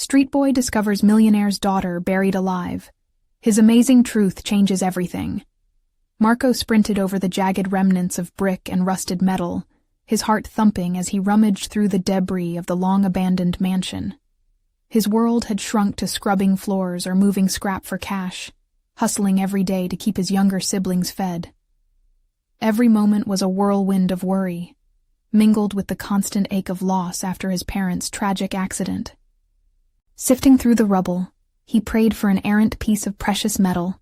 Street boy discovers millionaire's daughter buried alive. His amazing truth changes everything. Marco sprinted over the jagged remnants of brick and rusted metal, his heart thumping as he rummaged through the debris of the long-abandoned mansion. His world had shrunk to scrubbing floors or moving scrap for cash, hustling every day to keep his younger siblings fed. Every moment was a whirlwind of worry, mingled with the constant ache of loss after his parents' tragic accident. Sifting through the rubble, he prayed for an errant piece of precious metal,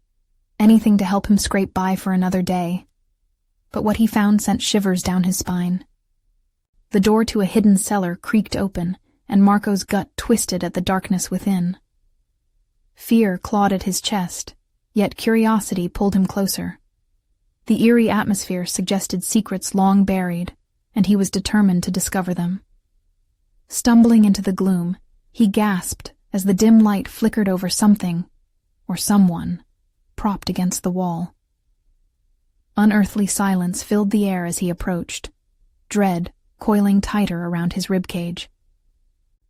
anything to help him scrape by for another day. But what he found sent shivers down his spine. The door to a hidden cellar creaked open, and Marco's gut twisted at the darkness within. Fear clawed at his chest, yet curiosity pulled him closer. The eerie atmosphere suggested secrets long buried, and he was determined to discover them. Stumbling into the gloom, he gasped as the dim light flickered over something, or someone, propped against the wall. Unearthly silence filled the air as he approached, dread coiling tighter around his ribcage.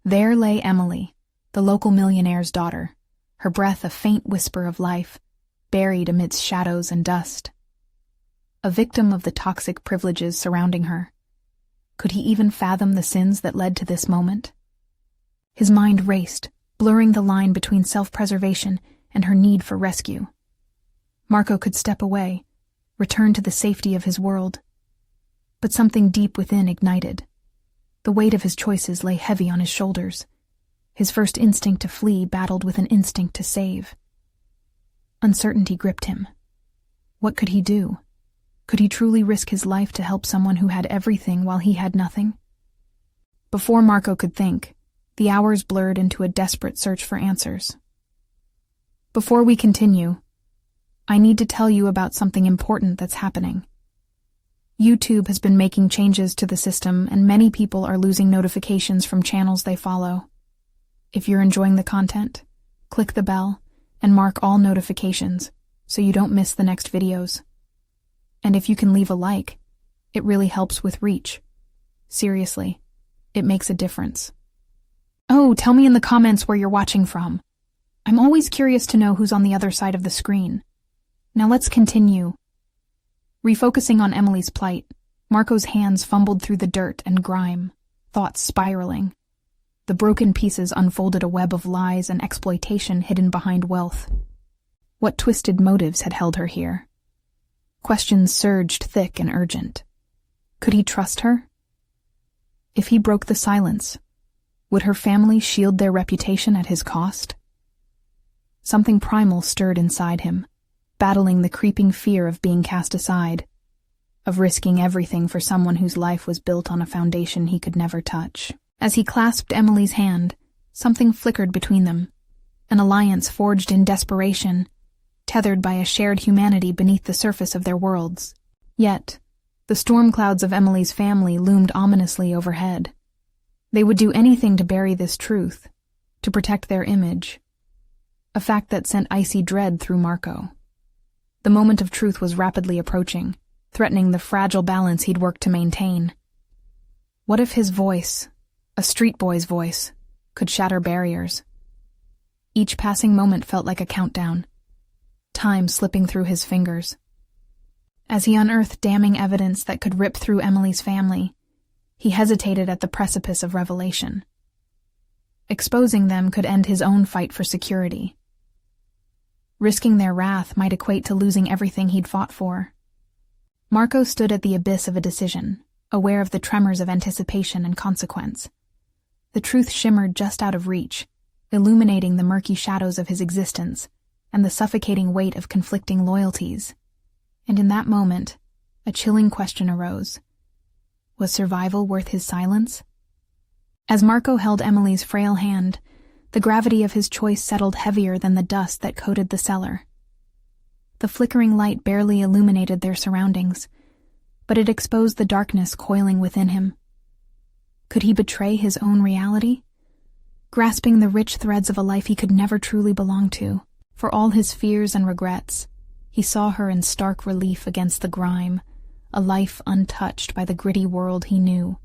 There lay Emily, the local millionaire's daughter, her breath a faint whisper of life, buried amidst shadows and dust. A victim of the toxic privileges surrounding her. Could he even fathom the sins that led to this moment? His mind raced, blurring the line between self-preservation and her need for rescue. Marco could step away, return to the safety of his world. But something deep within ignited. The weight of his choices lay heavy on his shoulders. His first instinct to flee battled with an instinct to save. Uncertainty gripped him. What could he do? Could he truly risk his life to help someone who had everything while he had nothing? Before Marco could think, the hours blurred into a desperate search for answers. Before we continue, I need to tell you about something important that's happening. YouTube has been making changes to the system, and many people are losing notifications from channels they follow. If you're enjoying the content, click the bell and mark all notifications so you don't miss the next videos. And if you can leave a like, it really helps with reach. Seriously, it makes a difference. Oh, tell me in the comments where you're watching from. I'm always curious to know who's on the other side of the screen. Now let's continue. Refocusing on Emily's plight, Marco's hands fumbled through the dirt and grime, thoughts spiraling. The broken pieces unfolded a web of lies and exploitation hidden behind wealth. What twisted motives had held her here? Questions surged thick and urgent. Could he trust her? If he broke the silence, would her family shield their reputation at his cost? Something primal stirred inside him, battling the creeping fear of being cast aside, of risking everything for someone whose life was built on a foundation he could never touch. As he clasped Emily's hand, something flickered between them, an alliance forged in desperation, tethered by a shared humanity beneath the surface of their worlds. Yet, the storm clouds of Emily's family loomed ominously overhead. They would do anything to bury this truth, to protect their image, a fact that sent icy dread through Marco. The moment of truth was rapidly approaching, threatening the fragile balance he'd worked to maintain. What if his voice, a street boy's voice, could shatter barriers? Each passing moment felt like a countdown, time slipping through his fingers. As he unearthed damning evidence that could rip through Emily's family, he hesitated at the precipice of revelation. Exposing them could end his own fight for security. Risking their wrath might equate to losing everything he'd fought for. Marco stood at the abyss of a decision, aware of the tremors of anticipation and consequence. The truth shimmered just out of reach, illuminating the murky shadows of his existence and the suffocating weight of conflicting loyalties. And in that moment, a chilling question arose. Was survival worth his silence? As Marco held Emily's frail hand, the gravity of his choice settled heavier than the dust that coated the cellar. The flickering light barely illuminated their surroundings, but it exposed the darkness coiling within him. Could he betray his own reality? Grasping the rich threads of a life he could never truly belong to. For all his fears and regrets, he saw her in stark relief against the grime, a life untouched by the gritty world he knew.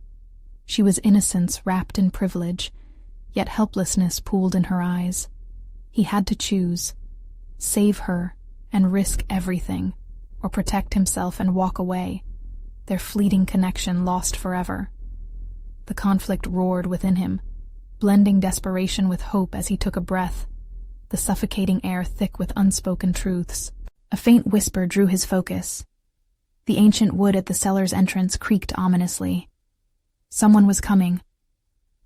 She was innocence wrapped in privilege, yet helplessness pooled in her eyes. He had to choose: save her and risk everything, or protect himself and walk away, their fleeting connection lost forever. The conflict roared within him, blending desperation with hope as he took a breath, the suffocating air thick with unspoken truths. A faint whisper drew his focus. The ancient wood at the cellar's entrance creaked ominously. Someone was coming.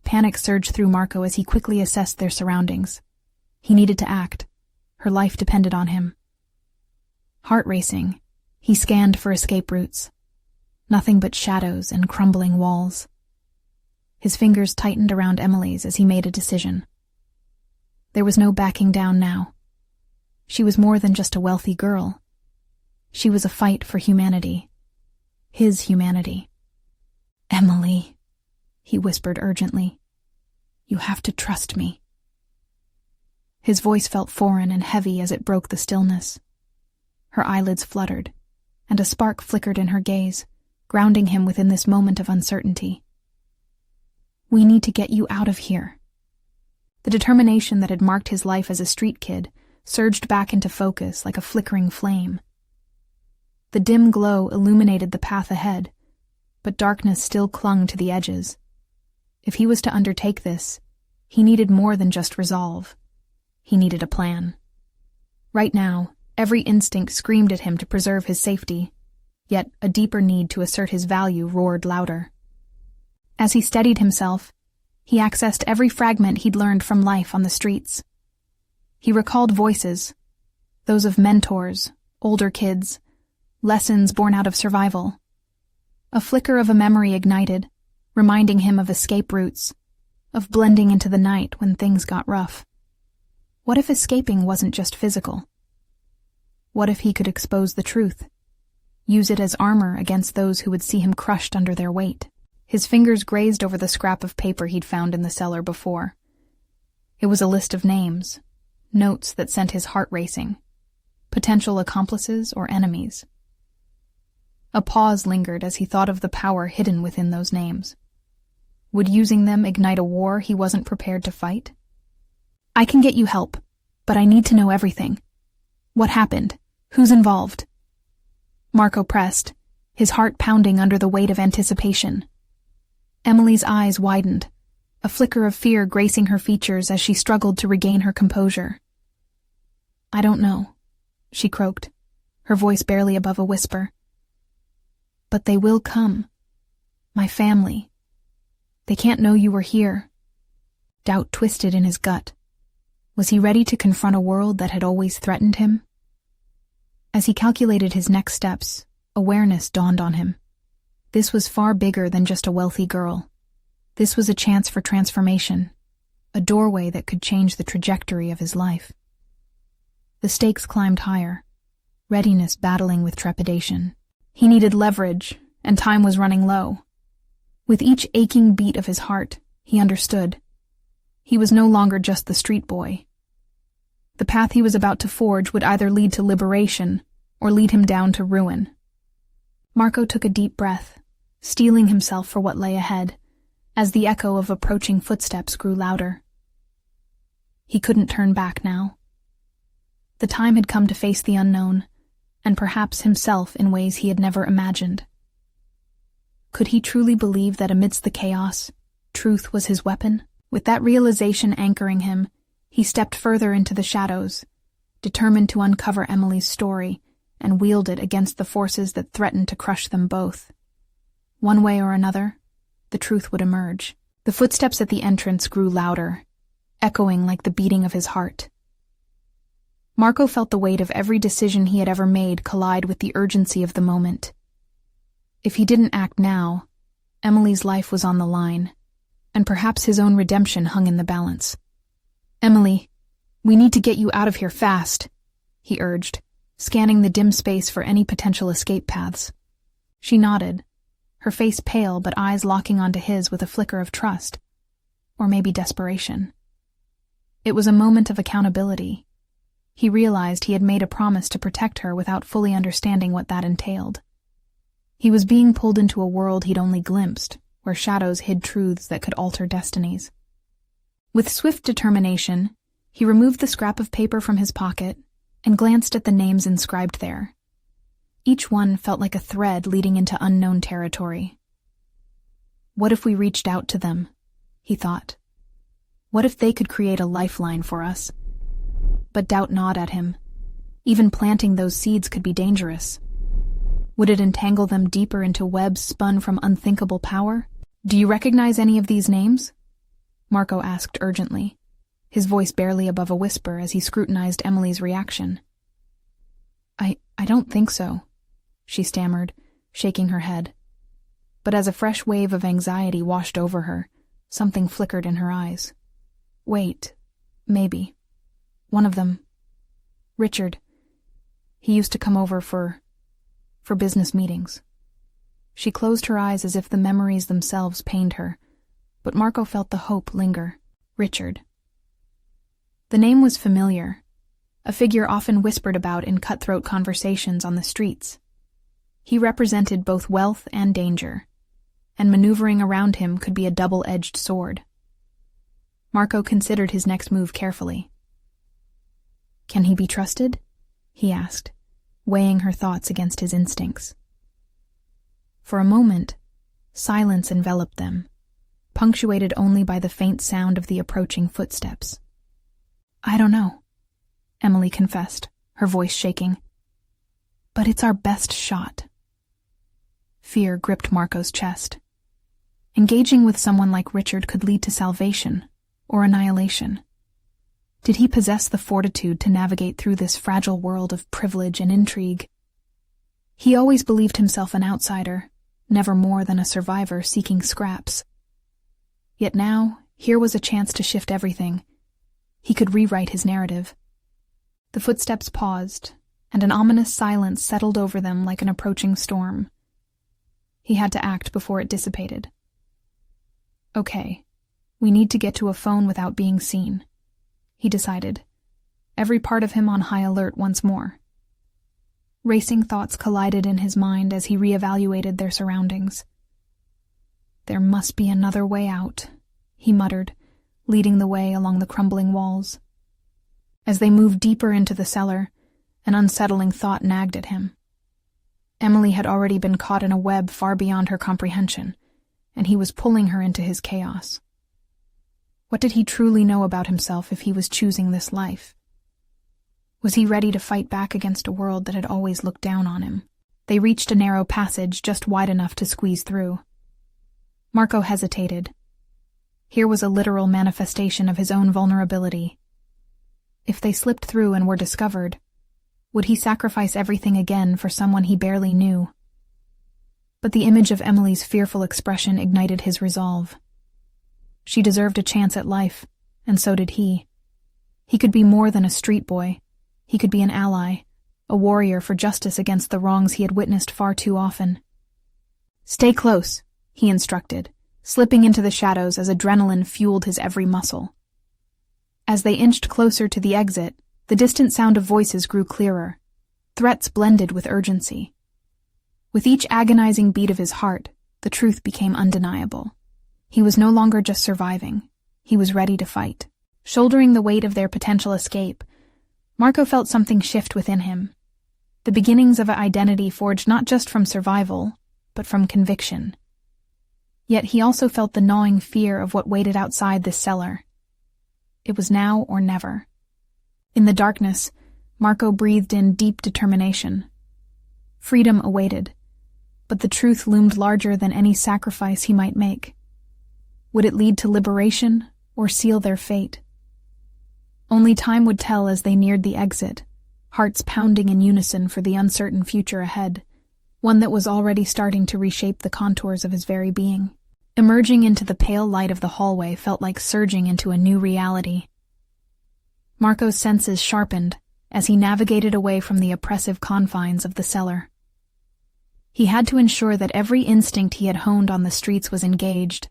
Panic surged through Marco as he quickly assessed their surroundings. He needed to act. Her life depended on him. Heart racing, he scanned for escape routes. Nothing but shadows and crumbling walls. His fingers tightened around Emily's as he made a decision. There was no backing down now. She was more than just a wealthy girl. She was a fight for humanity. His humanity. "Emily," he whispered urgently. "You have to trust me." His voice felt foreign and heavy as it broke the stillness. Her eyelids fluttered, and a spark flickered in her gaze, grounding him within this moment of uncertainty. "We need to get you out of here." The determination that had marked his life as a street kid surged back into focus like a flickering flame. The dim glow illuminated the path ahead, but darkness still clung to the edges. If he was to undertake this, he needed more than just resolve. He needed a plan. Right now, every instinct screamed at him to preserve his safety, yet a deeper need to assert his value roared louder. As he steadied himself, he accessed every fragment he'd learned from life on the streets. He recalled voices, those of mentors, older kids, lessons born out of survival. A flicker of a memory ignited, reminding him of escape routes, of blending into the night when things got rough. What if escaping wasn't just physical? What if he could expose the truth, use it as armor against those who would see him crushed under their weight? His fingers grazed over the scrap of paper he'd found in the cellar before. It was a list of names, notes that sent his heart racing, potential accomplices or enemies. A pause lingered as he thought of the power hidden within those names. Would using them ignite a war he wasn't prepared to fight? "I can get you help, but I need to know everything. What happened? Who's involved?" Marco pressed, his heart pounding under the weight of anticipation. Emily's eyes widened, a flicker of fear gracing her features as she struggled to regain her composure. "I don't know," she croaked, her voice barely above a whisper. "But they will come. My family. They can't know you were here." Doubt twisted in his gut. Was he ready to confront a world that had always threatened him? As he calculated his next steps, awareness dawned on him. This was far bigger than just a wealthy girl. This was a chance for transformation, a doorway that could change the trajectory of his life. The stakes climbed higher, readiness battling with trepidation. He needed leverage, and time was running low. With each aching beat of his heart, he understood. He was no longer just the street boy. The path he was about to forge would either lead to liberation or lead him down to ruin. Marco took a deep breath, steeling himself for what lay ahead, as the echo of approaching footsteps grew louder. He couldn't turn back now. The time had come to face the unknown, and perhaps himself in ways he had never imagined. Could he truly believe that amidst the chaos, truth was his weapon? With that realization anchoring him, he stepped further into the shadows, determined to uncover Emily's story and wield it against the forces that threatened to crush them both. One way or another, the truth would emerge. The footsteps at the entrance grew louder, echoing like the beating of his heart. Marco felt the weight of every decision he had ever made collide with the urgency of the moment. If he didn't act now, Emily's life was on the line, and perhaps his own redemption hung in the balance. "Emily, we need to get you out of here fast," he urged, scanning the dim space for any potential escape paths. She nodded, her face pale but eyes locking onto his with a flicker of trust, or maybe desperation. It was a moment of accountability. He realized he had made a promise to protect her without fully understanding what that entailed. He was being pulled into a world he'd only glimpsed, where shadows hid truths that could alter destinies. With swift determination, he removed the scrap of paper from his pocket and glanced at the names inscribed there. Each one felt like a thread leading into unknown territory. What if we reached out to them? He thought. What if they could create a lifeline for us? But doubt gnawed at him. Even planting those seeds could be dangerous. Would it entangle them deeper into webs spun from unthinkable power? Do you recognize any of these names? Marco asked urgently, his voice barely above a whisper as he scrutinized Emily's reaction. I don't think so, she stammered, shaking her head. But as a fresh wave of anxiety washed over her, something flickered in her eyes. Wait, maybe. One of them. Richard. He used to come over for business meetings. She closed her eyes as if the memories themselves pained her, but Marco felt the hope linger. Richard. The name was familiar, a figure often whispered about in cutthroat conversations on the streets. He represented both wealth and danger, and maneuvering around him could be a double-edged sword. Marco considered his next move carefully. Can he be trusted? He asked, weighing her thoughts against his instincts. For a moment, silence enveloped them, punctuated only by the faint sound of the approaching footsteps. I don't know, Emily confessed, her voice shaking. But it's our best shot. Fear gripped Marco's chest. Engaging with someone like Richard could lead to salvation or annihilation. Did he possess the fortitude to navigate through this fragile world of privilege and intrigue? He always believed himself an outsider, never more than a survivor seeking scraps. Yet now, here was a chance to shift everything. He could rewrite his narrative. The footsteps paused, and an ominous silence settled over them like an approaching storm. He had to act before it dissipated. Okay, we need to get to a phone without being seen, he decided, every part of him on high alert once more. Racing thoughts collided in his mind as he reevaluated their surroundings. There must be another way out, he muttered, leading the way along the crumbling walls. As they moved deeper into the cellar, an unsettling thought nagged at him. Emily had already been caught in a web far beyond her comprehension, and he was pulling her into his chaos. What did he truly know about himself if he was choosing this life? Was he ready to fight back against a world that had always looked down on him? They reached a narrow passage just wide enough to squeeze through. Marco hesitated. Here was a literal manifestation of his own vulnerability. If they slipped through and were discovered, would he sacrifice everything again for someone he barely knew? But the image of Emily's fearful expression ignited his resolve. She deserved a chance at life, and so did he. He could be more than a street boy. He could be an ally, a warrior for justice against the wrongs he had witnessed far too often. Stay close, he instructed, slipping into the shadows as adrenaline fueled his every muscle. As they inched closer to the exit, the distant sound of voices grew clearer. Threats blended with urgency. With each agonizing beat of his heart, the truth became undeniable. He was no longer just surviving. He was ready to fight. Shouldering the weight of their potential escape, Marco felt something shift within him. The beginnings of an identity forged not just from survival, but from conviction. Yet he also felt the gnawing fear of what waited outside this cellar. It was now or never. In the darkness, Marco breathed in deep determination. Freedom awaited, but the truth loomed larger than any sacrifice he might make. Would it lead to liberation or seal their fate? Only time would tell as they neared the exit, hearts pounding in unison for the uncertain future ahead, one that was already starting to reshape the contours of his very being. Emerging into the pale light of the hallway felt like surging into a new reality. Marco's senses sharpened as he navigated away from the oppressive confines of the cellar. He had to ensure that every instinct he had honed on the streets was engaged.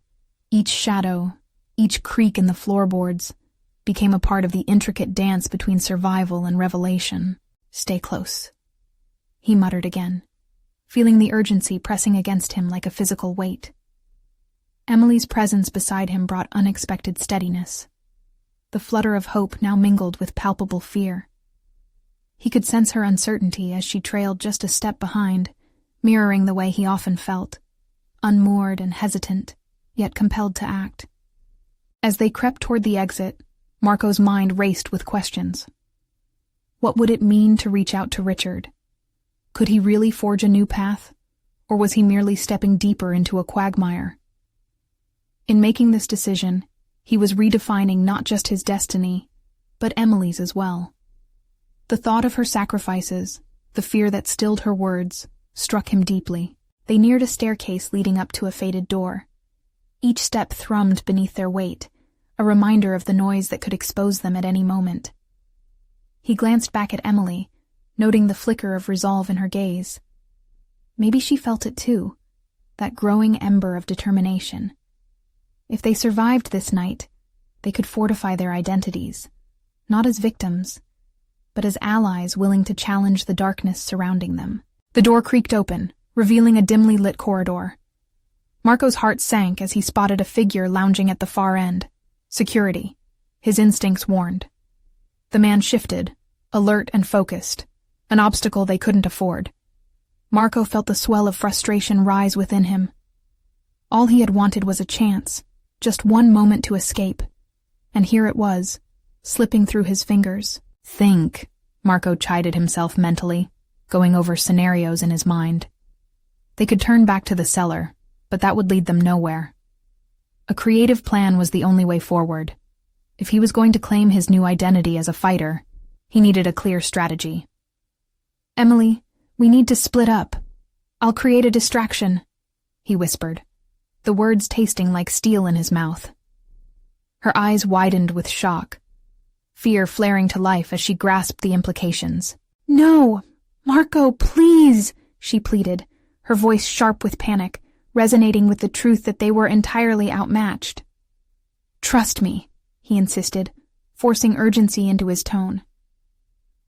Each shadow, each creak in the floorboards, became a part of the intricate dance between survival and revelation. Stay close, he muttered again, feeling the urgency pressing against him like a physical weight. Emily's presence beside him brought unexpected steadiness. the flutter of hope now mingled with palpable fear. He could sense her uncertainty as she trailed just a step behind, mirroring the way he often felt, unmoored and hesitant, yet compelled to act. As they crept toward the exit, Marco's mind raced with questions. What would it mean to reach out to Richard? Could he really forge a new path, or was he merely stepping deeper into a quagmire? In making this decision, he was redefining not just his destiny, but Emily's as well. The thought of her sacrifices, the fear that stilled her words, struck him deeply. They neared a staircase leading up to a faded door. Each step thrummed beneath their weight, a reminder of the noise that could expose them at any moment. He glanced back at Emily, noting the flicker of resolve in her gaze. Maybe she felt it too, that growing ember of determination. If they survived this night, they could fortify their identities, not as victims, but as allies willing to challenge the darkness surrounding them. The door creaked open, revealing a dimly lit corridor. Marco's heart sank as he spotted a figure lounging at the far end. Security, his instincts warned. The man shifted, alert and focused, an obstacle they couldn't afford. Marco felt the swell of frustration rise within him. All he had wanted was a chance, just one moment to escape, and here it was, slipping through his fingers. Think, Marco chided himself mentally, going over scenarios in his mind. They could turn back to the cellar, but that would lead them nowhere. A creative plan was the only way forward. If he was going to claim his new identity as a fighter, he needed a clear strategy. Emily, we need to split up. I'll create a distraction, he whispered, the words tasting like steel in his mouth. Her eyes widened with shock, fear flaring to life as she grasped the implications. No, Marco, please, she pleaded, her voice sharp with panic, resonating with the truth that they were entirely outmatched. Trust me, he insisted, forcing urgency into his tone.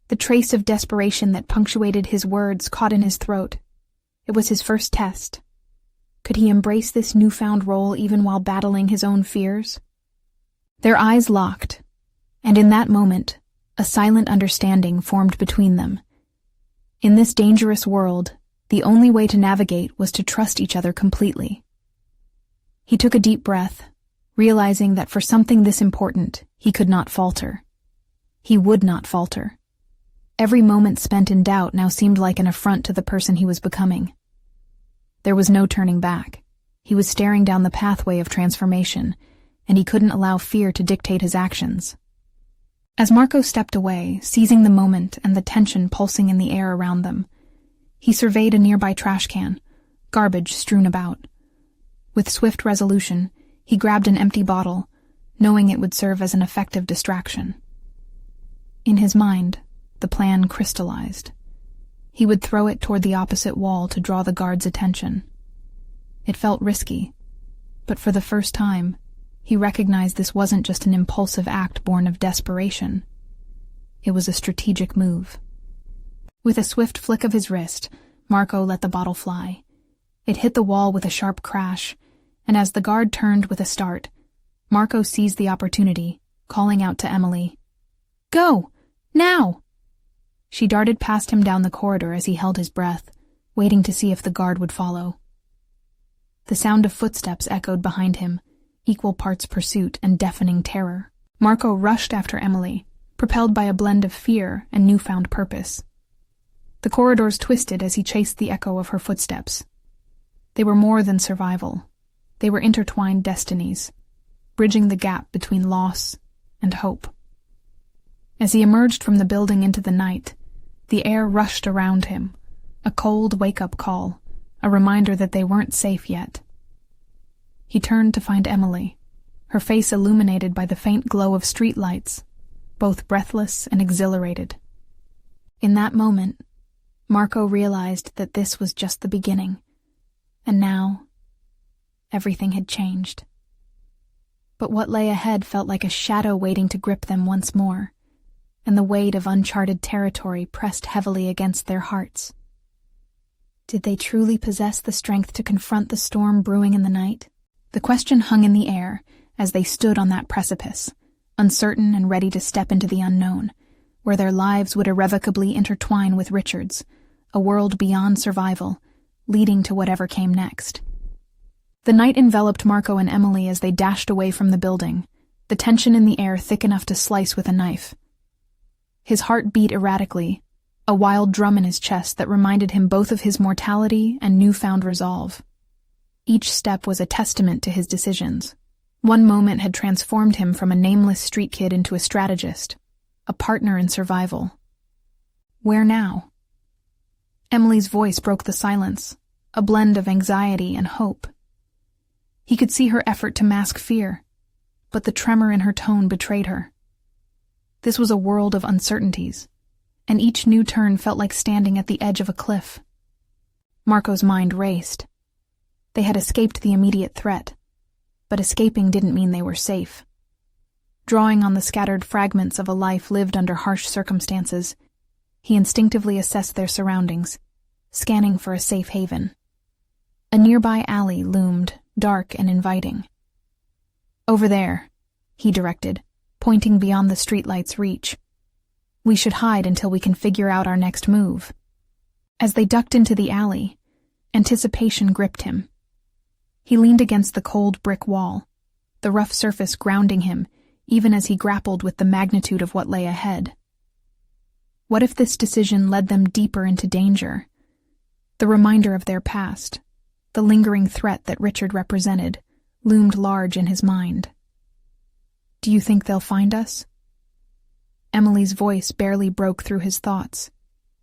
The trace of desperation that punctuated his words caught in his throat. It was his first test. Could he embrace this newfound role even while battling his own fears? Their eyes locked, and in that moment, a silent understanding formed between them. In this dangerous world, the only way to navigate was to trust each other completely. He took a deep breath, realizing that for something this important, he could not falter. He would not falter. Every moment spent in doubt now seemed like an affront to the person he was becoming. There was no turning back. He was staring down the pathway of transformation, and he couldn't allow fear to dictate his actions. As Marco stepped away, seizing the moment and the tension pulsing in the air around them, he surveyed a nearby trash can, garbage strewn about. With swift resolution, he grabbed an empty bottle, knowing it would serve as an effective distraction. In his mind, the plan crystallized. He would throw it toward the opposite wall to draw the guard's attention. It felt risky, but for the first time, he recognized this wasn't just an impulsive act born of desperation. It was a strategic move. With a swift flick of his wrist, Marco let the bottle fly. It hit the wall with a sharp crash, and as the guard turned with a start, Marco seized the opportunity, calling out to Emily, "Go! Now!" She darted past him down the corridor as he held his breath, waiting to see if the guard would follow. The sound of footsteps echoed behind him, equal parts pursuit and deafening terror. Marco rushed after Emily, propelled by a blend of fear and newfound purpose. The corridors twisted as he chased the echo of her footsteps. They were more than survival. They were intertwined destinies, bridging the gap between loss and hope. As he emerged from the building into the night, the air rushed around him, a cold wake-up call, a reminder that they weren't safe yet. He turned to find Emily, her face illuminated by the faint glow of street lights, both breathless and exhilarated. In that moment, Marco realized that this was just the beginning, and now, everything had changed. But what lay ahead felt like a shadow waiting to grip them once more, and the weight of uncharted territory pressed heavily against their hearts. Did they truly possess the strength to confront the storm brewing in the night? The question hung in the air as they stood on that precipice, uncertain and ready to step into the unknown, where their lives would irrevocably intertwine with Richard's, a world beyond survival, leading to whatever came next. The night enveloped Marco and Emily as they dashed away from the building, the tension in the air thick enough to slice with a knife. His heart beat erratically, a wild drum in his chest that reminded him both of his mortality and newfound resolve. Each step was a testament to his decisions. One moment had transformed him from a nameless street kid into a strategist, a partner in survival. Where now? Emily's voice broke the silence, a blend of anxiety and hope. He could see her effort to mask fear, but the tremor in her tone betrayed her. This was a world of uncertainties, and each new turn felt like standing at the edge of a cliff. Marco's mind raced. They had escaped the immediate threat, but escaping didn't mean they were safe. Drawing on the scattered fragments of a life lived under harsh circumstances, he instinctively assessed their surroundings, scanning for a safe haven. A nearby alley loomed, dark and inviting. "Over there," he directed, pointing beyond the streetlight's reach. "We should hide until we can figure out our next move." As they ducked into the alley, anticipation gripped him. He leaned against the cold brick wall, the rough surface grounding him even as he grappled with the magnitude of what lay ahead. What if this decision led them deeper into danger? The reminder of their past, the lingering threat that Richard represented, loomed large in his mind. "Do you think they'll find us?" Emily's voice barely broke through his thoughts,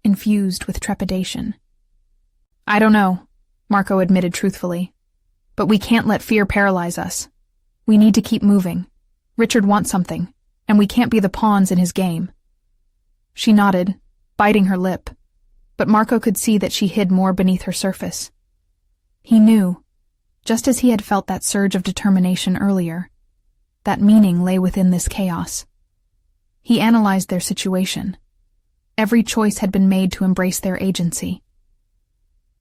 infused with trepidation. "I don't know," Marco admitted truthfully. "But we can't let fear paralyze us. We need to keep moving. Richard wants something, and we can't be the pawns in his game." She nodded, biting her lip, but Marco could see that she hid more beneath her surface. He knew, just as he had felt that surge of determination earlier, that meaning lay within this chaos. He analyzed their situation. Every choice had been made to embrace their agency.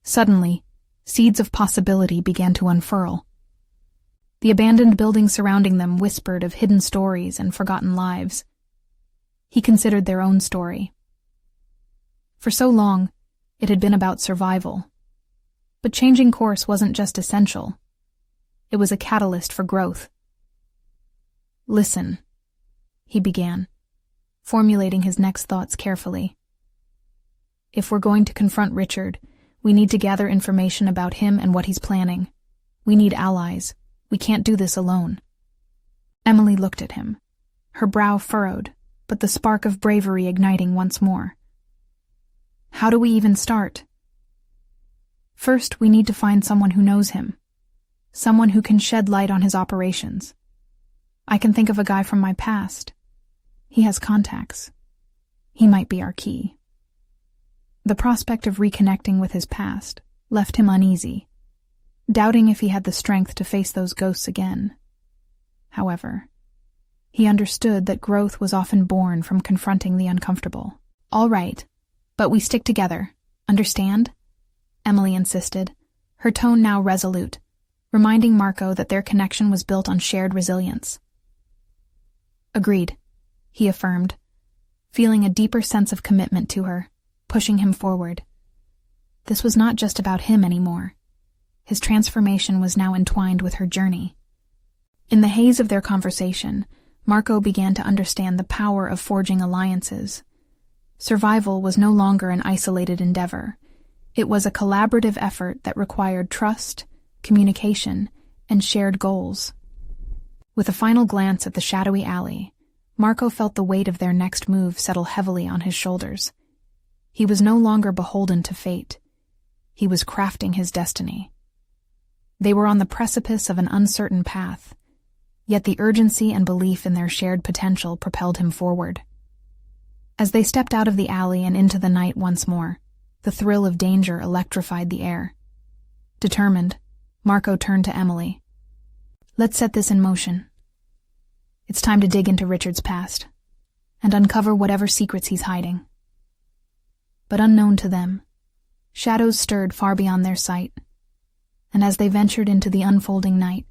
Suddenly, seeds of possibility began to unfurl. The abandoned buildings surrounding them whispered of hidden stories and forgotten lives. He considered their own story. For so long, it had been about survival. But changing course wasn't just essential. It was a catalyst for growth. "Listen," he began, formulating his next thoughts carefully. "If we're going to confront Richard, we need to gather information about him and what he's planning. We need allies. We can't do this alone." Emily looked at him, her brow furrowed, but the spark of bravery igniting once more. "How do we even start?" "First, we need to find someone who knows him. Someone who can shed light on his operations. I can think of a guy from my past. He has contacts. He might be our key." The prospect of reconnecting with his past left him uneasy, doubting if he had the strength to face those ghosts again. However, he understood that growth was often born from confronting the uncomfortable. "All right, but we stick together, understand?" Emily insisted, her tone now resolute, reminding Marco that their connection was built on shared resilience. "Agreed," he affirmed, feeling a deeper sense of commitment to her, pushing him forward. This was not just about him anymore. His transformation was now entwined with her journey. In the haze of their conversation, Marco began to understand the power of forging alliances. Survival was no longer an isolated endeavor. It was a collaborative effort that required trust, communication, and shared goals. With a final glance at the shadowy alley, Marco felt the weight of their next move settle heavily on his shoulders. He was no longer beholden to fate. He was crafting his destiny. They were on the precipice of an uncertain path, yet the urgency and belief in their shared potential propelled him forward. As they stepped out of the alley and into the night once more, the thrill of danger electrified the air. Determined, Marco turned to Emily. "Let's set this in motion. It's time to dig into Richard's past and uncover whatever secrets he's hiding." But unknown to them, shadows stirred far beyond their sight, and as they ventured into the unfolding night,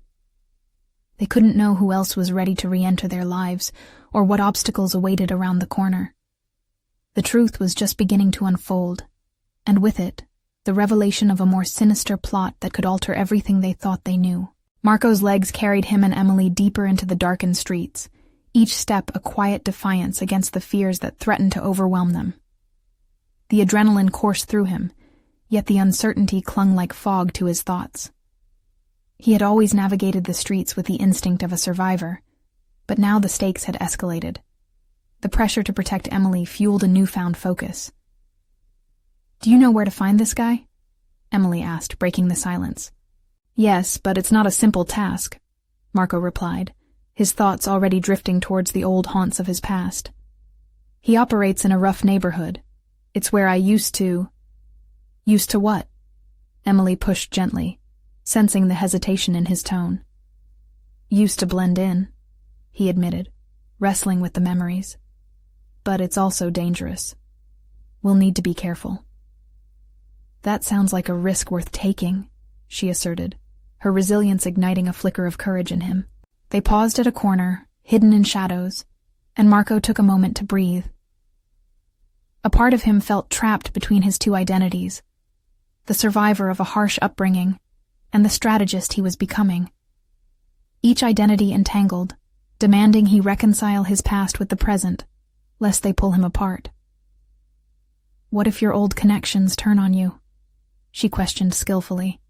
They couldn't know who else was ready to re-enter their lives, or what obstacles awaited around the corner. The truth was just beginning to unfold, and with it, the revelation of a more sinister plot that could alter everything they thought they knew. Marco's legs carried him and Emily deeper into the darkened streets, each step a quiet defiance against the fears that threatened to overwhelm them. The adrenaline coursed through him, yet the uncertainty clung like fog to his thoughts. He had always navigated the streets with the instinct of a survivor, but now the stakes had escalated. The pressure to protect Emily fueled a newfound focus. "Do you know where to find this guy?" Emily asked, breaking the silence. "Yes, but it's not a simple task," Marco replied, his thoughts already drifting towards the old haunts of his past. "He operates in a rough neighborhood. It's where I used to—" "Used to what?" Emily pushed gently, sensing the hesitation in his tone. "Used to blend in," he admitted, wrestling with the memories. "But it's also dangerous. We'll need to be careful." "That sounds like a risk worth taking," she asserted, her resilience igniting a flicker of courage in him. They paused at a corner, hidden in shadows, and Marco took a moment to breathe. A part of him felt trapped between his two identities, the survivor of a harsh upbringing and the strategist he was becoming. Each identity entangled, demanding he reconcile his past with the present, lest they pull him apart. "What if your old connections turn on you?" she questioned skillfully,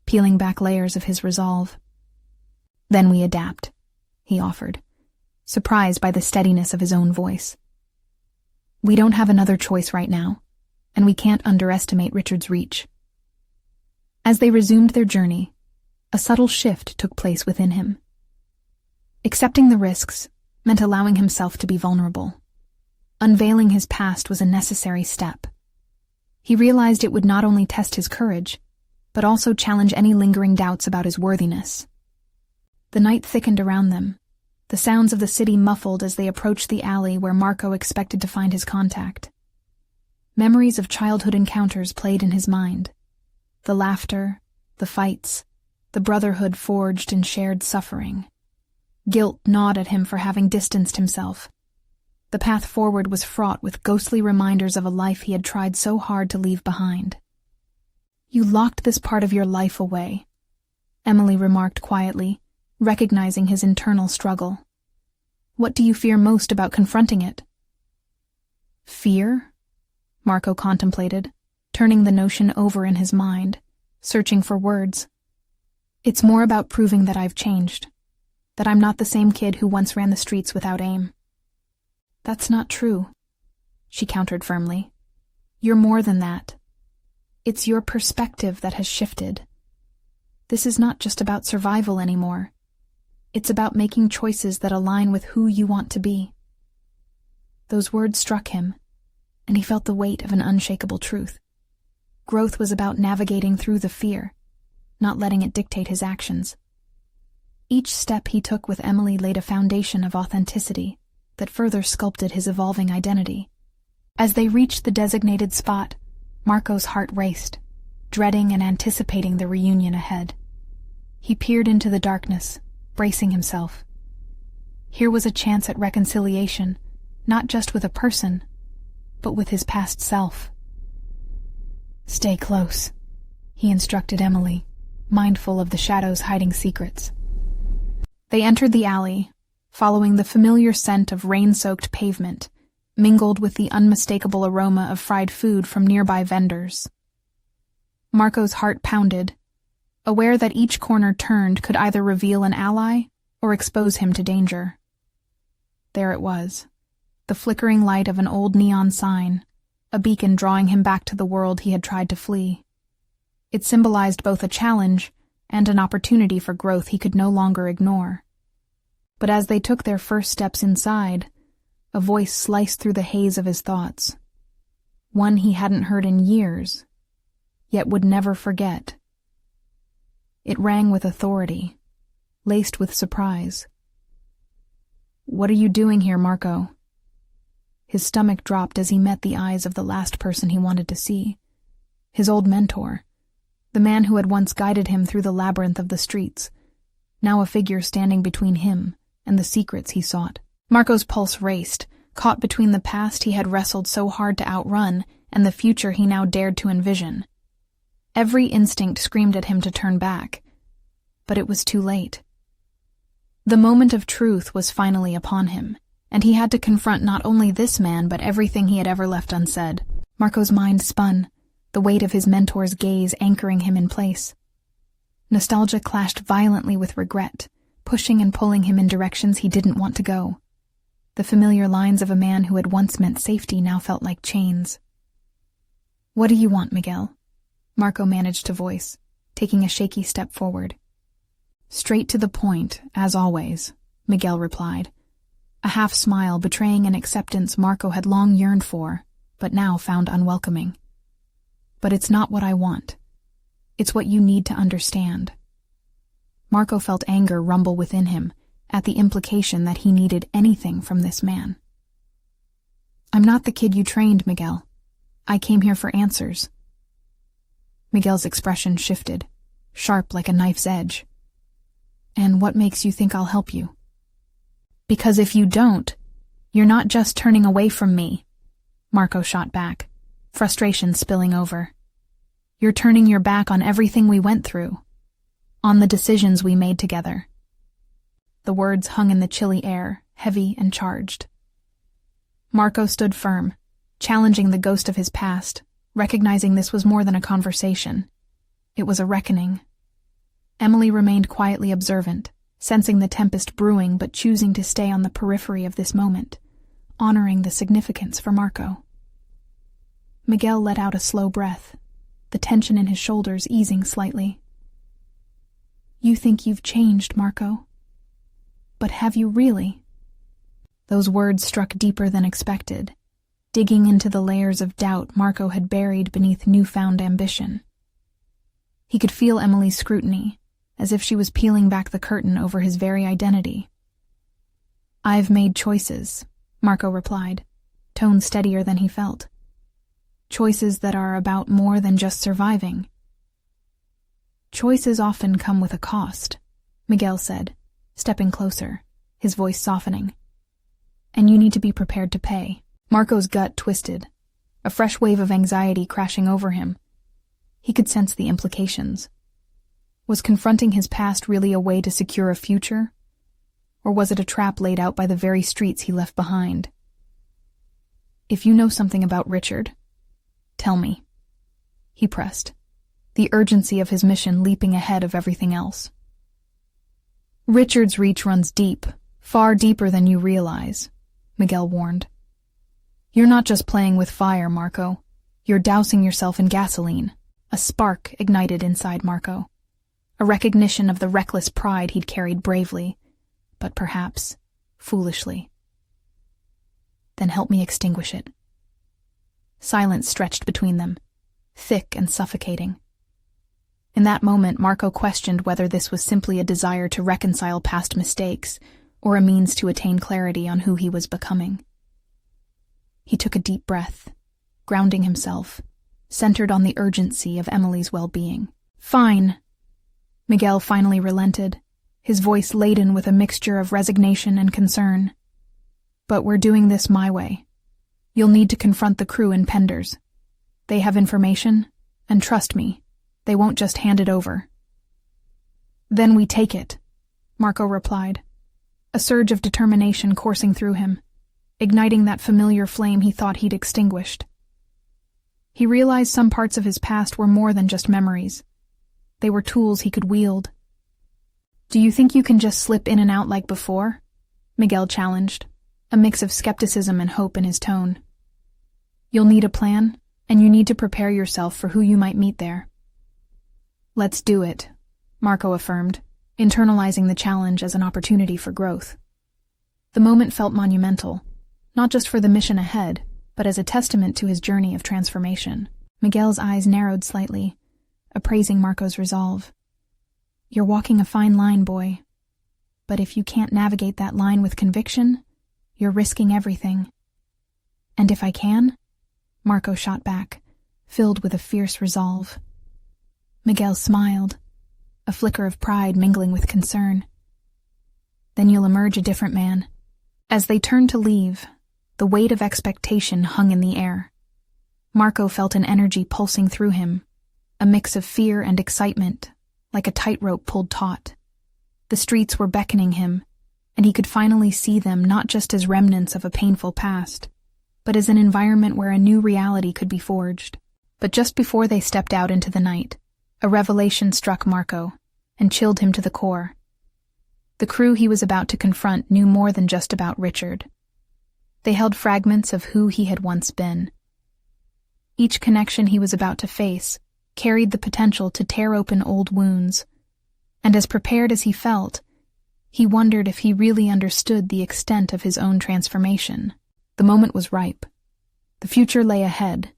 peeling back layers of his resolve. "Then we adapt," he offered, surprised by the steadiness of his own voice. "We don't have another choice right now, and we can't underestimate Richard's reach." As they resumed their journey, a subtle shift took place within him. Accepting the risks meant allowing himself to be vulnerable. Unveiling his past was a necessary step. He realized it would not only test his courage, but also challenge any lingering doubts about his worthiness. The night thickened around them, the sounds of the city muffled as they approached the alley where Marco expected to find his contact. Memories of childhood encounters played in his mind. The laughter, the fights, the brotherhood forged in shared suffering. Guilt gnawed at him for having distanced himself. The path forward was fraught with ghostly reminders of a life he had tried so hard to leave behind. "You locked this part of your life away," Emily remarked quietly, recognizing his internal struggle. "What do you fear most about confronting it?" "Fear?" Marco contemplated, turning the notion over in his mind, searching for words. "It's more about proving that I've changed, that I'm not the same kid who once ran the streets without aim." "That's not true," she countered firmly. "You're more than that. It's your perspective that has shifted. This is not just about survival anymore. It's about making choices that align with who you want to be." Those words struck him, and he felt the weight of an unshakable truth. Growth was about navigating through the fear, not letting it dictate his actions. Each step he took with Emily laid a foundation of authenticity that further sculpted his evolving identity. As they reached the designated spot, Marco's heart raced, dreading and anticipating the reunion ahead. He peered into the darkness, bracing himself. Here was a chance at reconciliation, not just with a person, but with his past self. "Stay close," he instructed Emily, mindful of the shadows hiding secrets. They entered the alley, following the familiar scent of rain-soaked pavement, mingled with the unmistakable aroma of fried food from nearby vendors. Marco's heart pounded, aware that each corner turned could either reveal an ally or expose him to danger. There it was, the flickering light of an old neon sign, a beacon drawing him back to the world he had tried to flee. It symbolized both a challenge and an opportunity for growth he could no longer ignore. But as they took their first steps inside, a voice sliced through the haze of his thoughts. One he hadn't heard in years, yet would never forget. It rang with authority, laced with surprise. "What are you doing here, Marco?" His stomach dropped as he met the eyes of the last person he wanted to see, his old mentor, the man who had once guided him through the labyrinth of the streets. now a figure standing between him and the secrets he sought. Marco's pulse raced, caught between the past he had wrestled so hard to outrun and the future he now dared to envision. Every instinct screamed at him to turn back, but it was too late. The moment of truth was finally upon him, and he had to confront not only this man but everything he had ever left unsaid. Marco's mind spun, the weight of his mentor's gaze anchoring him in place. Nostalgia clashed violently with regret, pushing and pulling him in directions he didn't want to go. The familiar lines of a man who had once meant safety now felt like chains. "What do you want, Miguel?" Marco managed to voice, taking a shaky step forward. "Straight to the point, as always," Miguel replied, a half-smile betraying an acceptance Marco had long yearned for, but now found unwelcoming. "But it's not what I want. It's what you need to understand." Marco felt anger rumble within him at the implication that he needed anything from this man. "I'm not the kid you trained, Miguel. I came here for answers." Miguel's expression shifted, sharp like a knife's edge. "And what makes you think I'll help you?" "Because if you don't, you're not just turning away from me," Marco shot back, frustration spilling over. "You're turning your back on everything we went through, on the decisions we made together." The words hung in the chilly air, heavy and charged. Marco stood firm, challenging the ghost of his past, recognizing this was more than a conversation. It was a reckoning. Emily remained quietly observant, sensing the tempest brewing but choosing to stay on the periphery of this moment, honoring the significance for Marco. Miguel let out a slow breath, the tension in his shoulders easing slightly. "You think you've changed, Marco. But have you really?" Those words struck deeper than expected, digging into the layers of doubt Marco had buried beneath newfound ambition. He could feel Emily's scrutiny, as if she was peeling back the curtain over his very identity. "I've made choices," Marco replied, tone steadier than he felt. "Choices that are about more than just surviving." "Choices often come with a cost," Miguel said, stepping closer, his voice softening. "And you need to be prepared to pay." Marco's gut twisted, a fresh wave of anxiety crashing over him. He could sense the implications. Was confronting his past really a way to secure a future? Or was it a trap laid out by the very streets he left behind? "If you know something about Richard, tell me," he pressed, the urgency of his mission leaping ahead of everything else. "Richard's reach runs deep, far deeper than you realize," Miguel warned. "You're not just playing with fire, Marco. You're dousing yourself in gasoline." A spark ignited inside Marco, a recognition of the reckless pride he'd carried bravely, but perhaps foolishly. "Then help me extinguish it." Silence stretched between them, thick and suffocating. In that moment, Marco questioned whether this was simply a desire to reconcile past mistakes or a means to attain clarity on who he was becoming. He took a deep breath, grounding himself, centered on the urgency of Emily's well-being. "Fine." Miguel finally relented, his voice laden with a mixture of resignation and concern. "But we're doing this my way. You'll need to confront the crew in Penders. They have information, and trust me, they won't just hand it over." "Then we take it," Marco replied, a surge of determination coursing through him, igniting that familiar flame he thought he'd extinguished. He realized some parts of his past were more than just memories. They were tools he could wield. "Do you think you can just slip in and out like before?" Miguel challenged, a mix of skepticism and hope in his tone. "You'll need a plan, and you need to prepare yourself for who you might meet there." "Let's do it," Marco affirmed, internalizing the challenge as an opportunity for growth. The moment felt monumental, not just for the mission ahead, but as a testament to his journey of transformation. Miguel's eyes narrowed slightly, appraising Marco's resolve. "You're walking a fine line, boy. But if you can't navigate that line with conviction, you're risking everything." "And if I can?" Marco shot back, filled with a fierce resolve. Miguel smiled, a flicker of pride mingling with concern. Then you'll emerge a different man. As they turned to leave, the weight of expectation hung in the air. Marco felt an energy pulsing through him, a mix of fear and excitement, like a tightrope pulled taut. The streets were beckoning him, and he could finally see them not just as remnants of a painful past, but as an environment where a new reality could be forged. But just before they stepped out into the night, a revelation struck Marco and chilled him to the core. The crew he was about to confront knew more than just about Richard. They held fragments of who he had once been. Each connection he was about to face carried the potential to tear open old wounds, and as prepared as he felt, he wondered if he really understood the extent of his own transformation. The moment was ripe. The future lay ahead,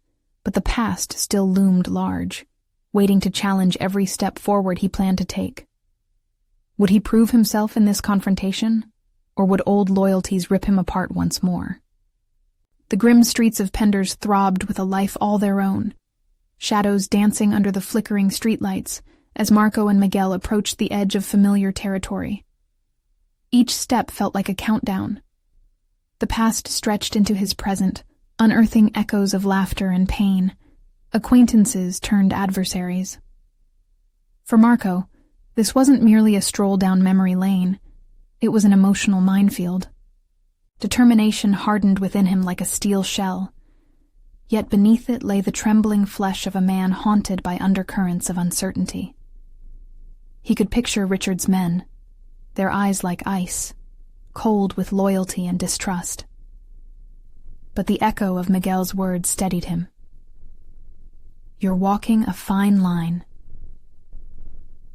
but the past still loomed large, waiting to challenge every step forward he planned to take. Would he prove himself in this confrontation, or would old loyalties rip him apart once more? The grim streets of Penders throbbed with a life all their own, shadows dancing under the flickering streetlights as Marco and Miguel approached the edge of familiar territory. Each step felt like a countdown. The past stretched into his present, unearthing echoes of laughter and pain. Acquaintances turned adversaries. For Marco, this wasn't merely a stroll down memory lane. It was an emotional minefield. Determination hardened within him like a steel shell. Yet beneath it lay the trembling flesh of a man haunted by undercurrents of uncertainty. He could picture Richard's men, their eyes like ice, cold with loyalty and distrust. But the echo of Miguel's words steadied him. "You're walking a fine line."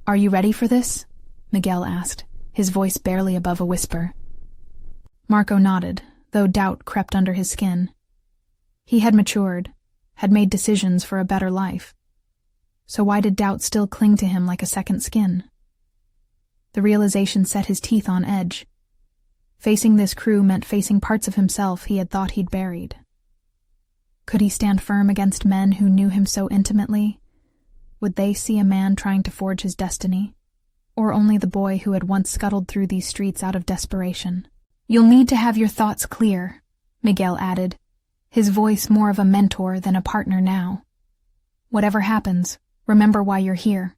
"Are you ready for this?" Miguel asked, his voice barely above a whisper. Marco nodded, though doubt crept under his skin. He had matured, had made decisions for a better life. So why did doubt still cling to him like a second skin? The realization set his teeth on edge. Facing this crew meant facing parts of himself he had thought he'd buried. Could he stand firm against men who knew him so intimately? Would they see a man trying to forge his destiny, or only the boy who had once scuttled through these streets out of desperation? "You'll need to have your thoughts clear," Miguel added, his voice more of a mentor than a partner now. "Whatever happens, remember why you're here."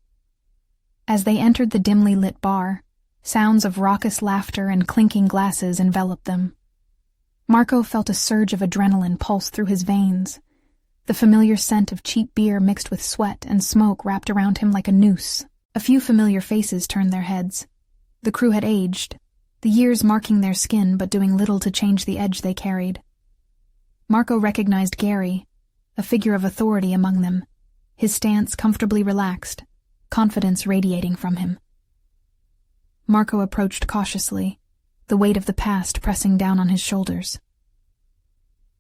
As they entered the dimly lit bar, sounds of raucous laughter and clinking glasses enveloped them. Marco felt a surge of adrenaline pulse through his veins. The familiar scent of cheap beer mixed with sweat and smoke wrapped around him like a noose. A few familiar faces turned their heads. The crew had aged, the years marking their skin but doing little to change the edge they carried. Marco recognized Gary, a figure of authority among them, his stance comfortably relaxed, confidence radiating from him. Marco approached cautiously, the weight of the past pressing down on his shoulders.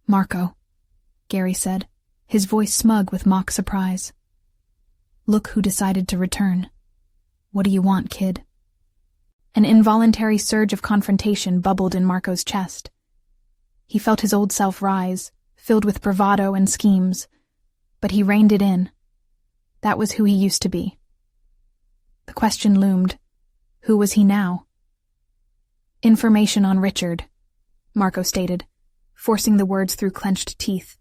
"Marco," Gary said, his voice smug with mock surprise. "Look who decided to return. What do you want, kid?" An involuntary surge of confrontation bubbled in Marco's chest. He felt his old self rise, filled with bravado and schemes, but he reined it in. That was who he used to be. The question loomed. Who was he now? "Information on Richard," Marco stated, forcing the words through clenched teeth.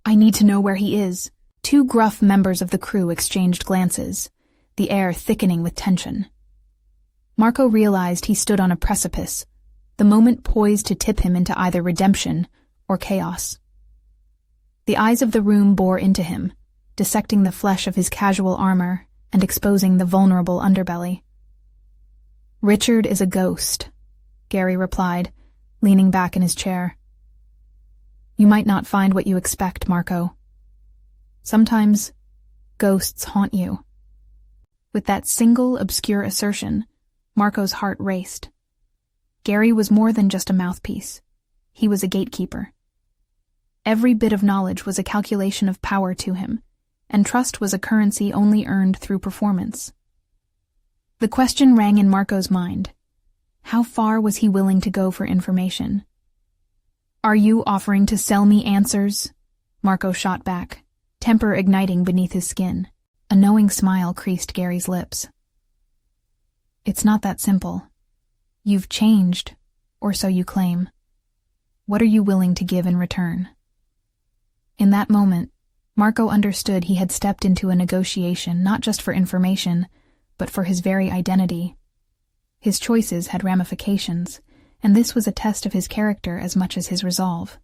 "I need to know where he is." Two gruff members of the crew exchanged glances, the air thickening with tension. Marco realized he stood on a precipice, the moment poised to tip him into either redemption or chaos. The eyes of the room bore into him, dissecting the flesh of his casual armor and exposing the vulnerable underbelly. "Richard is a ghost," Gary replied, leaning back in his chair. "You might not find what you expect, Marco. Sometimes, ghosts haunt you." With that single, obscure assertion, Marco's heart raced. Gary was more than just a mouthpiece. He was a gatekeeper. Every bit of knowledge was a calculation of power to him, and trust was a currency only earned through performance. The question rang in Marco's mind. How far was he willing to go for information? "Are you offering to sell me answers?" Marco shot back, temper igniting beneath his skin. A knowing smile creased Gary's lips. "It's not that simple. You've changed, or so you claim. What are you willing to give in return? In that moment, Marco understood he had stepped into a negotiation not just for information, but for his very identity. His choices had ramifications, and this was a test of his character as much as his resolve.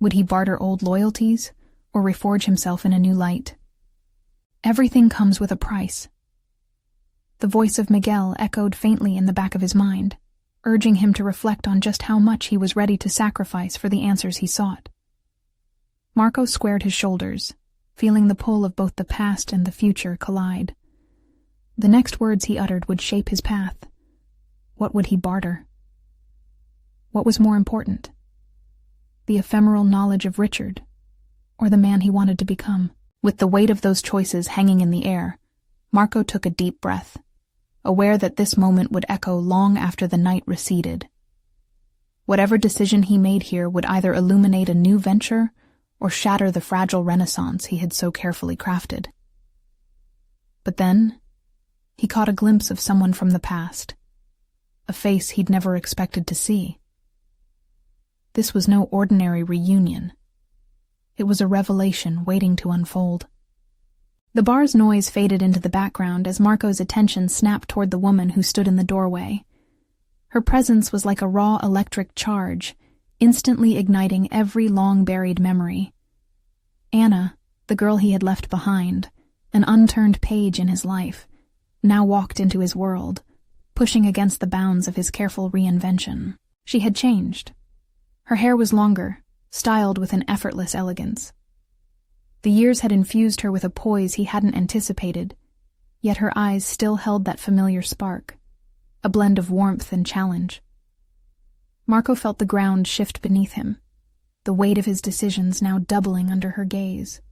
Would he barter old loyalties, or reforge himself in a new light? Everything comes with a price. The voice of Miguel echoed faintly in the back of his mind, urging him to reflect on just how much he was ready to sacrifice for the answers he sought. Marco squared his shoulders, feeling the pull of both the past and the future collide. The next words he uttered would shape his path. What would he barter? What was more important? The ephemeral knowledge of Richard, or the man he wanted to become? With the weight of those choices hanging in the air, Marco took a deep breath, aware that this moment would echo long after the night receded. Whatever decision he made here would either illuminate a new venture or shatter the fragile renaissance he had so carefully crafted. But then, he caught a glimpse of someone from the past, a face he'd never expected to see. This was no ordinary reunion. It was a revelation waiting to unfold. The bar's noise faded into the background as Marco's attention snapped toward the woman who stood in the doorway. Her presence was like a raw electric charge, instantly igniting every long-buried memory. Anna, the girl he had left behind, an unturned page in his life, now walked into his world, pushing against the bounds of his careful reinvention. She had changed. Her hair was longer, styled with an effortless elegance. The years had infused her with a poise he hadn't anticipated, yet her eyes still held that familiar spark, a blend of warmth and challenge. Marco felt the ground shift beneath him, the weight of his decisions now doubling under her gaze,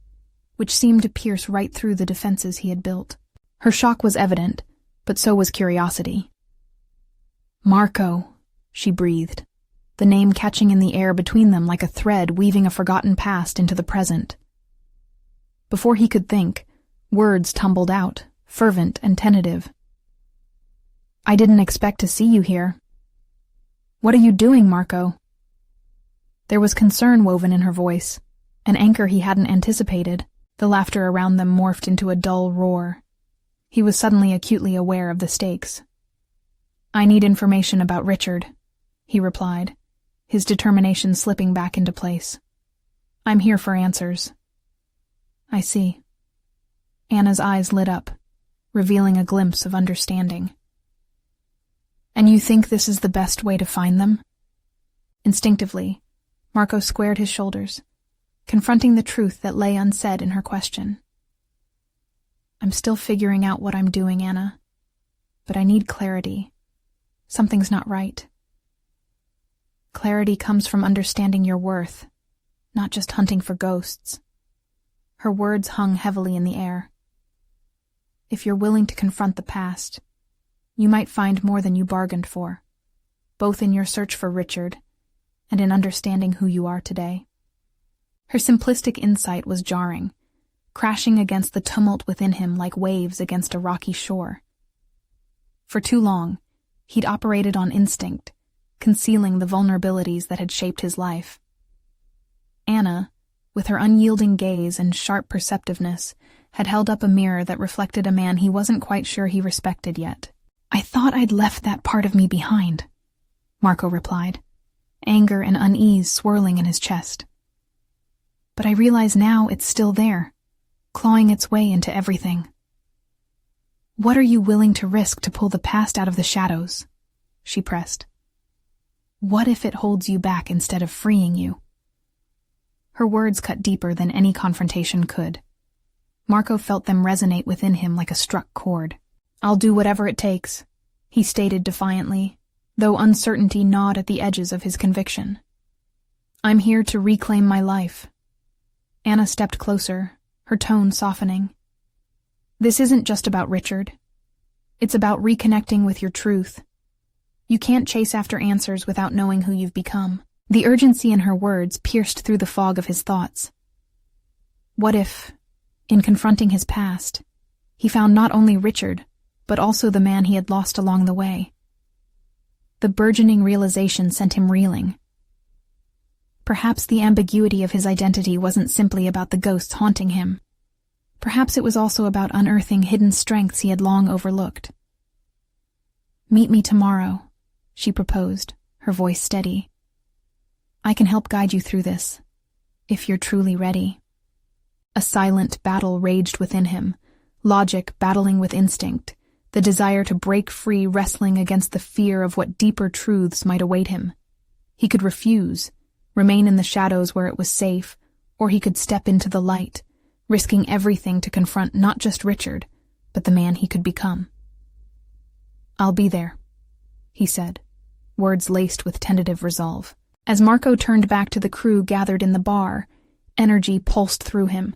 which seemed to pierce right through the defenses he had built. Her shock was evident, but so was curiosity. "Marco," she breathed, the name catching in the air between them like a thread weaving a forgotten past into the present. Before he could think, words tumbled out, fervent and tentative. "I didn't expect to see you here. What are you doing, Marco?" There was concern woven in her voice, an anchor he hadn't anticipated. The laughter around them morphed into a dull roar. He was suddenly acutely aware of the stakes. "I need information about Richard," he replied, his determination slipping back into place. "I'm here for answers." "I see." Anna's eyes lit up, revealing a glimpse of understanding. "And you think this is the best way to find them?" Instinctively, Marco squared his shoulders, confronting the truth that lay unsaid in her question. "I'm still figuring out what I'm doing, Anna, but I need clarity. Something's not right. Clarity comes from understanding your worth, not just hunting for ghosts." Her words hung heavily in the air. "If you're willing to confront the past, you might find more than you bargained for, both in your search for Richard and in understanding who you are today." Her simplistic insight was jarring, crashing against the tumult within him like waves against a rocky shore. For too long, he'd operated on instinct, concealing the vulnerabilities that had shaped his life. Anna, with her unyielding gaze and sharp perceptiveness, had held up a mirror that reflected a man he wasn't quite sure he respected yet. "I thought I'd left that part of me behind," Marco replied, anger and unease swirling in his chest. "But I realize now it's still there, clawing its way into everything." "What are you willing to risk to pull the past out of the shadows?" she pressed. "What if it holds you back instead of freeing you?" Her words cut deeper than any confrontation could. Marco felt them resonate within him like a struck chord. "I'll do whatever it takes," he stated defiantly, though uncertainty gnawed at the edges of his conviction. "I'm here to reclaim my life." Anna stepped closer, her tone softening. "This isn't just about Richard. It's about reconnecting with your truth. You can't chase after answers without knowing who you've become." The urgency in her words pierced through the fog of his thoughts. What if, in confronting his past, he found not only Richard, but also the man he had lost along the way? The burgeoning realization sent him reeling. Perhaps the ambiguity of his identity wasn't simply about the ghosts haunting him. Perhaps it was also about unearthing hidden strengths he had long overlooked. "Meet me tomorrow," she proposed, her voice steady. "I can help guide you through this, if you're truly ready." A silent battle raged within him, logic battling with instinct, the desire to break free wrestling against the fear of what deeper truths might await him. He could refuse, remain in the shadows where it was safe, or he could step into the light, risking everything to confront not just Richard, but the man he could become. "I'll be there," he said, words laced with tentative resolve. As Marco turned back to the crew gathered in the bar, energy pulsed through him,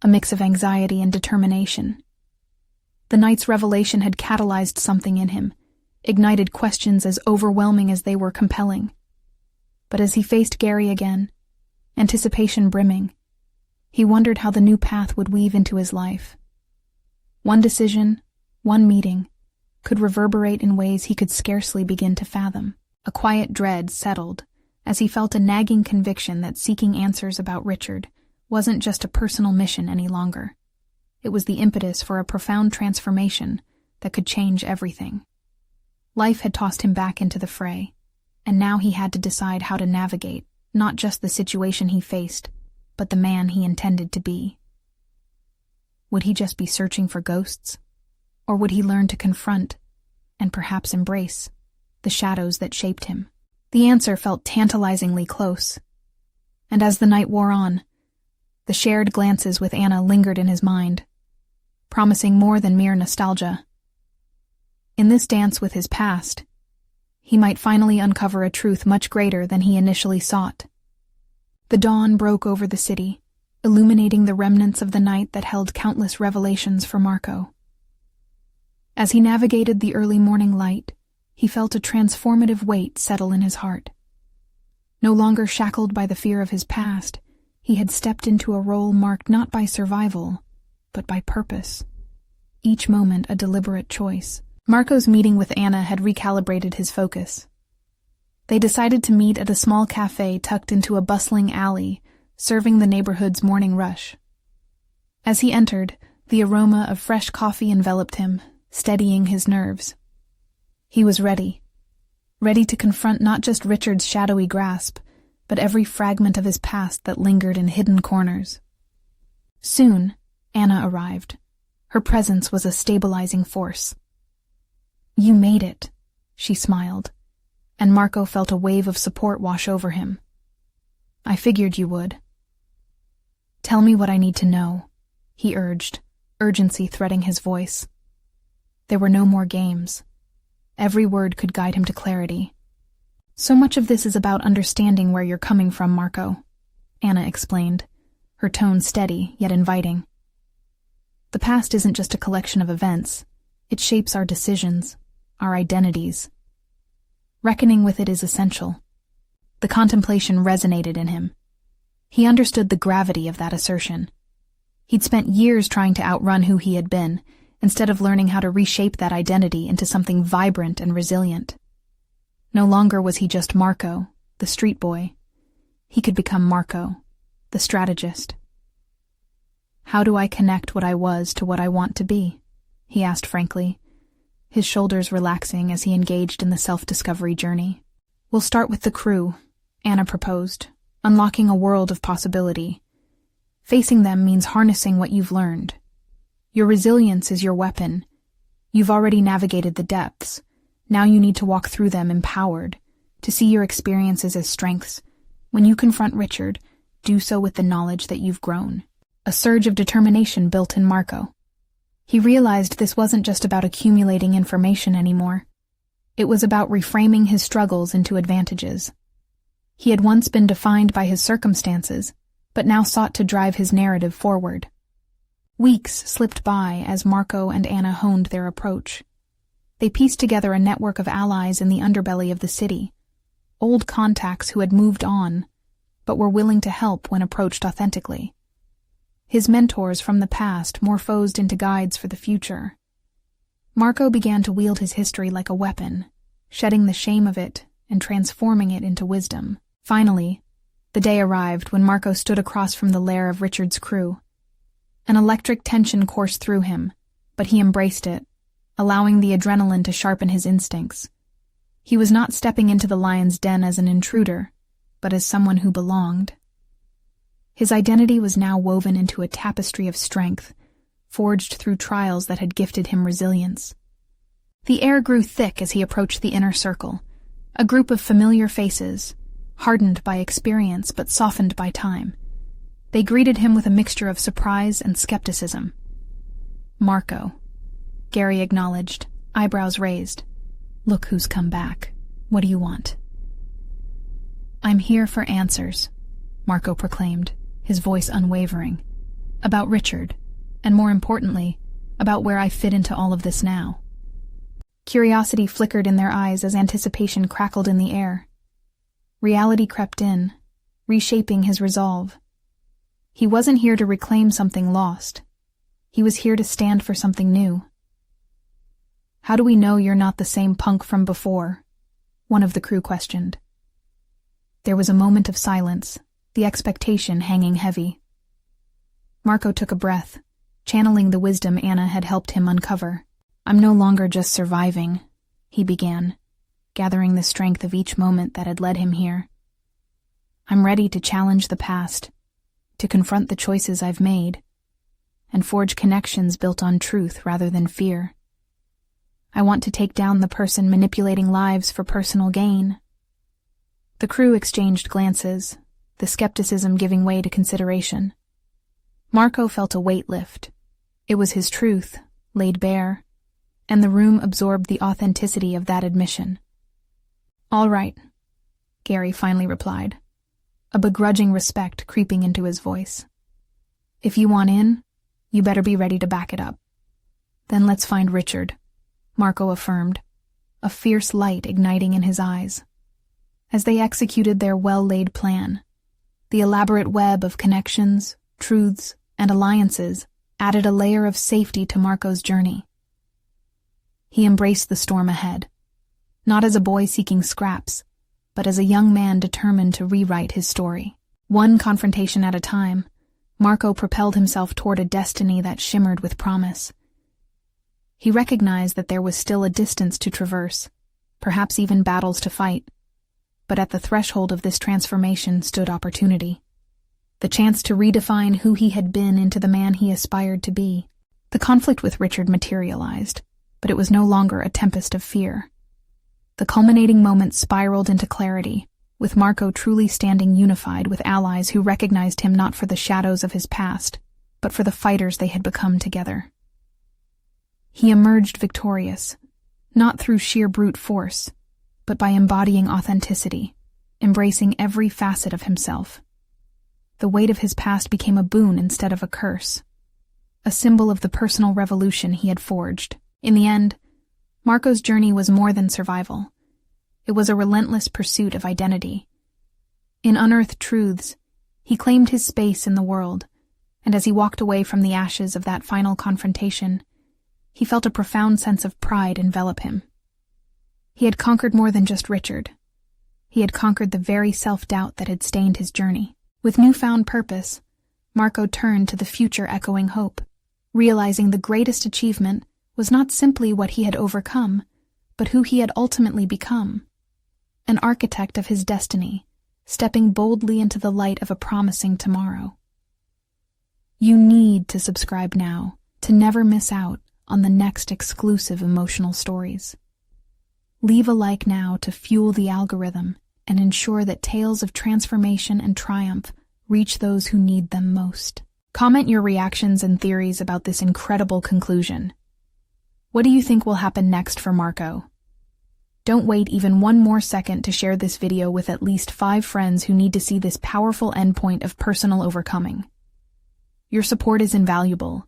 a mix of anxiety and determination. The night's revelation had catalyzed something in him, ignited questions as overwhelming as they were compelling. But as he faced Gary again, anticipation brimming, he wondered how the new path would weave into his life. One decision, one meeting, could reverberate in ways he could scarcely begin to fathom. A quiet dread settled as he felt a nagging conviction that seeking answers about Richard wasn't just a personal mission any longer. It was the impetus for a profound transformation that could change everything. Life had tossed him back into the fray, and now he had to decide how to navigate not just the situation he faced, but the man he intended to be. Would he just be searching for ghosts? Or would he learn to confront, and perhaps embrace, the shadows that shaped him? The answer felt tantalizingly close. And as the night wore on, the shared glances with Anna lingered in his mind, promising more than mere nostalgia. In this dance with his past, he might finally uncover a truth much greater than he initially sought. The dawn broke over the city, illuminating the remnants of the night that held countless revelations for Marco. As he navigated the early morning light, he felt a transformative weight settle in his heart. No longer shackled by the fear of his past, he had stepped into a role marked not by survival, but by purpose. Each moment a deliberate choice. Marco's meeting with Anna had recalibrated his focus. They decided to meet at a small cafe tucked into a bustling alley, serving the neighborhood's morning rush. As he entered, the aroma of fresh coffee enveloped him, steadying his nerves. He was ready to confront not just Richard's shadowy grasp, but every fragment of his past that lingered in hidden corners. Soon, Anna arrived. Her presence was a stabilizing force. "You made it," she smiled, and Marco felt a wave of support wash over him. "I figured you would." "Tell me what I need to know," he urged, urgency threading his voice. There were no more games. Every word could guide him to clarity. "So much of this is about understanding where you're coming from, Marco," Anna explained, her tone steady yet inviting. "The past isn't just a collection of events. It shapes our decisions, our identities. Reckoning with it is essential." The contemplation resonated in him. He understood the gravity of that assertion. He'd spent years trying to outrun who he had been, instead of learning how to reshape that identity into something vibrant and resilient. No longer was he just Marco, the street boy. He could become Marco, the strategist. "How do I connect what I was to what I want to be?" he asked frankly, his shoulders relaxing as he engaged in the self-discovery journey. "We'll start with the crew," Anna proposed, unlocking a world of possibility. Facing them means harnessing what you've learned. Your resilience is your weapon. You've already navigated the depths. Now you need to walk through them empowered, to see your experiences as strengths. When you confront Richard, do so with the knowledge that you've grown. A surge of determination built in Marco. He realized this wasn't just about accumulating information anymore. It was about reframing his struggles into advantages. He had once been defined by his circumstances, but now sought to drive his narrative forward. Weeks slipped by as Marco and Anna honed their approach. They pieced together a network of allies in the underbelly of the city, old contacts who had moved on, but were willing to help when approached authentically. His mentors from the past morphosed into guides for the future. Marco began to wield his history like a weapon, shedding the shame of it and transforming it into wisdom. Finally, the day arrived when Marco stood across from the lair of Richard's crew. An electric tension coursed through him, but he embraced it, allowing the adrenaline to sharpen his instincts. He was not stepping into the lion's den as an intruder, but as someone who belonged. His identity was now woven into a tapestry of strength, forged through trials that had gifted him resilience. The air grew thick as he approached the inner circle, a group of familiar faces, hardened by experience but softened by time. They greeted him with a mixture of surprise and skepticism. "Marco," Gary acknowledged, eyebrows raised. "Look who's come back. What do you want?" "I'm here for answers," Marco proclaimed, his voice unwavering. "About Richard, and more importantly, about where I fit into all of this now." Curiosity flickered in their eyes as anticipation crackled in the air. Reality crept in, reshaping his resolve. He wasn't here to reclaim something lost. He was here to stand for something new. "How do we know you're not the same punk from before?" one of the crew questioned. There was a moment of silence, the expectation hanging heavy. Marco took a breath, channeling the wisdom Anna had helped him uncover. "I'm no longer just surviving," he began, gathering the strength of each moment that had led him here. "I'm ready to challenge the past, to confront the choices I've made, and forge connections built on truth rather than fear. I want to take down the person manipulating lives for personal gain." The crew exchanged glances, the skepticism giving way to consideration. Marco felt a weight lift. It was his truth, laid bare, and the room absorbed the authenticity of that admission. "All right," Gary finally replied, a begrudging respect creeping into his voice. "If you want in, you better be ready to back it up." "Then let's find Richard," Marco affirmed, a fierce light igniting in his eyes. As they executed their well-laid plan, the elaborate web of connections, truths, and alliances added a layer of safety to Marco's journey. He embraced the storm ahead, not as a boy seeking scraps, but as a young man determined to rewrite his story. One confrontation at a time, Marco propelled himself toward a destiny that shimmered with promise. He recognized that there was still a distance to traverse, perhaps even battles to fight, but at the threshold of this transformation stood opportunity. The chance to redefine who he had been into the man he aspired to be. The conflict with Richard materialized, but it was no longer a tempest of fear. The culminating moment spiraled into clarity, with Marco truly standing unified with allies who recognized him not for the shadows of his past, but for the fighters they had become together. He emerged victorious, not through sheer brute force, but by embodying authenticity, embracing every facet of himself. The weight of his past became a boon instead of a curse, a symbol of the personal revolution he had forged. In the end, Marco's journey was more than survival. It was a relentless pursuit of identity. In unearthed truths, he claimed his space in the world, and as he walked away from the ashes of that final confrontation, he felt a profound sense of pride envelop him. He had conquered more than just Richard. He had conquered the very self-doubt that had stained his journey. With newfound purpose, Marco turned to the future echoing hope, realizing the greatest achievement was not simply what he had overcome, but who he had ultimately become. An architect of his destiny, stepping boldly into the light of a promising tomorrow. You need to subscribe now to never miss out on the next exclusive emotional stories. Leave a like now to fuel the algorithm and ensure that tales of transformation and triumph reach those who need them most. Comment your reactions and theories about this incredible conclusion. What do you think will happen next for Marco? Don't wait even one more second to share this video with at least 5 friends who need to see this powerful endpoint of personal overcoming. Your support is invaluable,